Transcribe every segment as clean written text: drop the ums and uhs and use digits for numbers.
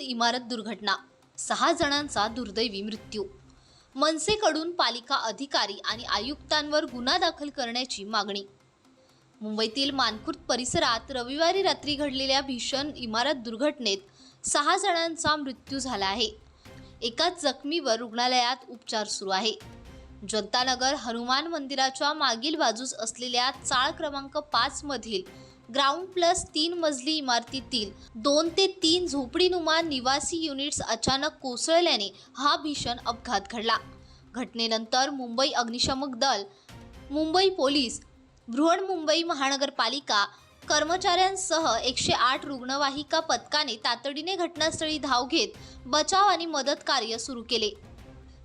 अधिकृत इमारत दुर्घटना, 6 जणांचा दुर्दैवी मृत्यू. मनसेकडून पालिका अधिकारी आणि आयुक्तांवर गुन्हा दाखल करण्याची मागणी. मुंबईतील मानखुर्द परिसरात रविवारी रात्री घडलेल्या भीषण इमारत दुर्घटनेत 6 जणांचा मृत्यू झाला आहे. एकाच जखमीवर रुग्णालयात उपचार सुरू आहे. जनतानगर हनुमान मंदिराच्या मागील बाजूस असलेल्या चाळ क्रमांक 5 मधील ग्राउंड प्लस 3 मजली इमारतीतील 2 ते 3 झोपडीनुमा निवासी युनिट्स अचानक कोसळल्याने हा भीषण अपघात घडला. घटनेनंतर मुंबई अग्निशमन दल, मुंबई पोलीस, बृहन्मुंबई महानगरपालिका कर्मचाऱ्यांसह 108 रुग्णवाहिका पथकाने तातडीने घटनास्थळी धाव घेत बचाव आणि मदत कार्य सुरू केले.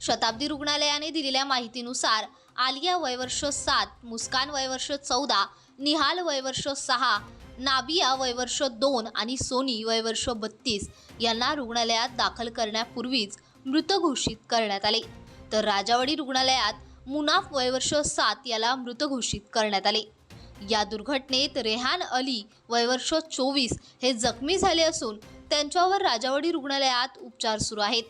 शताब्दी रुग्णालयाने दिलेल्या माहितीनुसार आलिया वयवर्ष 7, मुस्कान वयवर्ष 14, निहाल वयवर्ष 6, नाबिया वयवर्ष 2 आणि सोनी वयवर्ष 32 यांना रुग्णालयात दाखल करण्यापूर्वीच मृत घोषित करण्यात आले. तर राजावाडी रुग्णालयात मुनाफ वयवर्ष 7 याला मृत घोषित करण्यात आले. या दुर्घटनेत रेहान अली वयवर्ष 24 हे जखमी झाले असून त्यांच्यावर राजावाडी रुग्णालयात उपचार सुरू आहेत.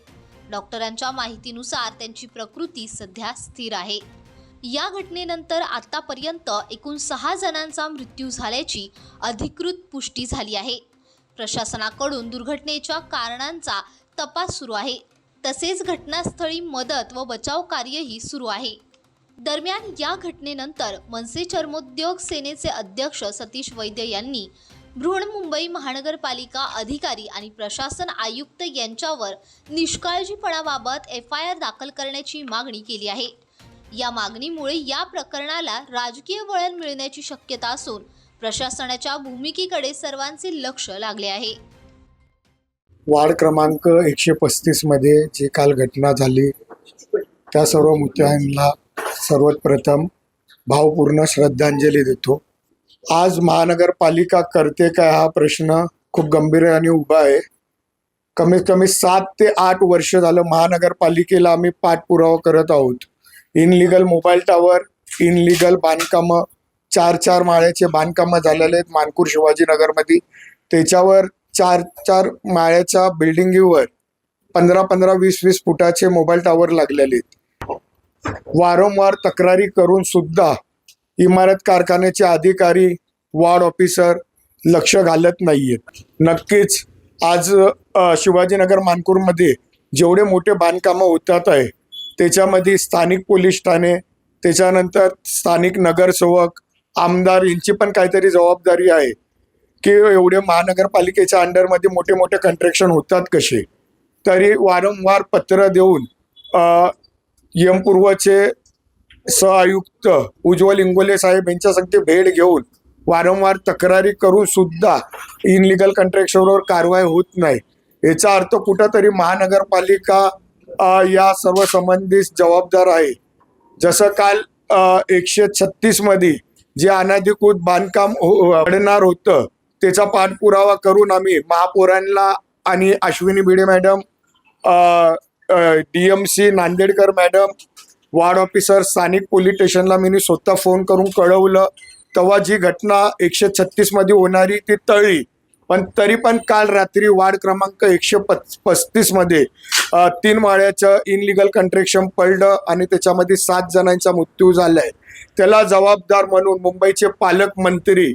डॉक्टरांच्या माहितीनुसार त्यांची प्रकृती सध्या स्थिर आहे. या घटनेनंतर आतापर्यंत एकूण 6 जणांचा मृत्यू झाल्याची अधिकृत पुष्टी झाली आहे. प्रशासनाकडून दुर्घटनेच्या कारणांचा तपास सुरू आहे. तसेच घटनास्थळी मदत व बचाव कार्यही सुरू आहे. दरम्यान या घटनेनंतर मनसे चर्मोद्योग सेनेचे अध्यक्ष सतीश वैद्य यांनी बृहन्मुंबई महानगरपालिका अधिकारी आणि प्रशासन आयुक्त यांच्यावर निष्काळजीपणाबाबत FIR दाखल करण्याची मागणी केली आहे. या मागणीमुळे या प्रकरणाला राजकीय वळण मिळण्याची शक्यता असून प्रशासनाच्या भूमिकेकडे सर्वांचे लक्ष लागले आहे. वार्ड क्रमांक 135 मध्ये जी काल घटना झाली त्या सर्व मृतांना सर्वप्रथम भावपूर्ण श्रद्धांजली देतो. आज महानगरपालिका करते काय हा प्रश्न खूप गंभीराने उभा आहे. कमीत कमी 7 ते 8 वर्ष झालं महानगरपालिकेला आम्ही पाठपुरावा करत आहोत. इनलिगल मोबाईल टावर, इनलिगल बांधकामं, 4 माळ्याचे बांधकामं झालेले आहेत मानखुर्द शिवाजीनगरमध्ये. त्याच्यावर 4 माळ्याच्या बिल्डिंगवर 15 20 फुटाचे मोबाईल टावर लागलेले आहेत. वारंवार तक्रारी करून सुद्धा इमारत कारखान्याचे अधिकारी, वार्ड ऑफिसर लक्ष घालत नाहीयेत. नक्कीच आज शिवाजीनगर मानखुर्दमध्ये जेवढे मोठे बांधकामं होतात आहे त्याच्यामध्ये स्थानिक पोलीस ठाणे, त्याच्यानंतर स्थानिक नगरसेवक, आमदार यांची पण काहीतरी जबाबदारी आहे की एवढे महानगरपालिकेच्या अंडरमध्ये मोठे मोठे कन्स्ट्रक्शन होतात कसे. तरी वारंवार पत्र देऊन पूर्वचे सहआयुक्त उज्ज्वल इंगोले साहेब यांच्या संगती भेट घेऊन वारंवार तक्रारी करून सुद्धा इनलिगल कन्स्ट्रक्शनवर कारवाई होत नाही. याचा अर्थ कुठंतरी महानगरपालिका या सर्व संबंधित जबाबदार आहे. जसं काल 136 मध्ये जे अनधिकृत बांधकाम घडणार होतं त्याचा पाठपुरावा करून आम्ही महापौरांना आणि Ashwini Bhide madam, DMC Nandedkar madam, ward officer, स्थानिक पोलीस स्टेशनला मी स्वतः फोन करून कळवलं. तेव्हा जी घटना 136 मध्ये होणारी ती टळली. पण तरी पण काल रात्री वार्ड क्रमांक 135 मध्ये 3 माळ्याचं इनलिगल कन्स्ट्रक्शन पडलं आणि त्याच्यामध्ये 7 जणांचा मृत्यू झालाय. त्याला जबाबदार म्हणून मुंबईचे पालकमंत्री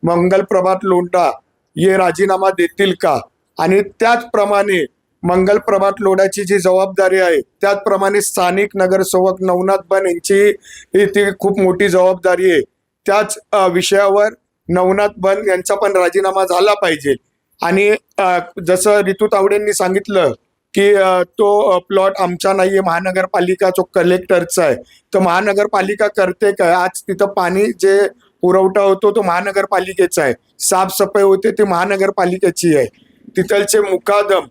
मंगल प्रभात लोढा हे राजीनामा देतील का? आणि त्याचप्रमाणे मंगल प्रभात लोढाची जी जबाबदारी आहे त्याचप्रमाणे स्थानिक नगरसेवक नवनाथ बन यांची ती खूप मोठी जबाबदारी आहे. त्याच विषयावर नवनाथ बन यांचा पण राजीनामा झाला पाहिजे. आणि जसं रितू तावडेंनी सांगितलं की तो प्लॉट आमचा नाहीये, महानगरपालिका तो कलेक्टरचा आहे. तर महानगरपालिका करते काय? आज तिथं पाणी जे पुरवठा होतो तो महानगरपालिकेचा आहे, साफसफाई होते ती महानगरपालिकेची आहे. तिथलचे मुकादम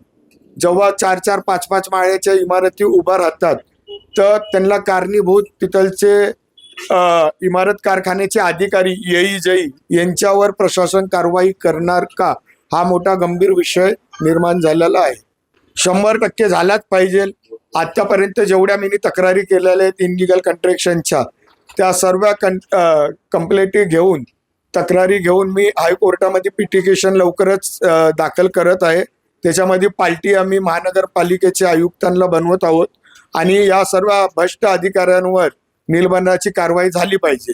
जेव्हा 4 5 माळ्याच्या इमारती उभा राहतात तर त्यांना कारणीभूत तिथलचे इमारत कारखान्याचे अधिकारी जई यांच्यावर प्रशासन कारवाई करणार का हा मोठा गंभीर विषय निर्माण झालेला आहे. 100% झालाच पाहिजे. आतापर्यंत जेवढ्या मी तक्रारी केलेल्या आहेत इनलिगल कन्स्ट्रक्शनच्या त्या सर्व कंप्लेंटी घेऊन तक्रारी घेऊन मी हायकोर्टामध्ये पिटिशन लवकरच दाखल करत आहे. त्याच्यामध्ये पार्टी आम्ही महानगरपालिकेच्या आयुक्तांना बनवत आहोत आणि या सर्व भ्रष्ट अधिकाऱ्यांवर निलंबनाची कारवाई झाली पाहिजे.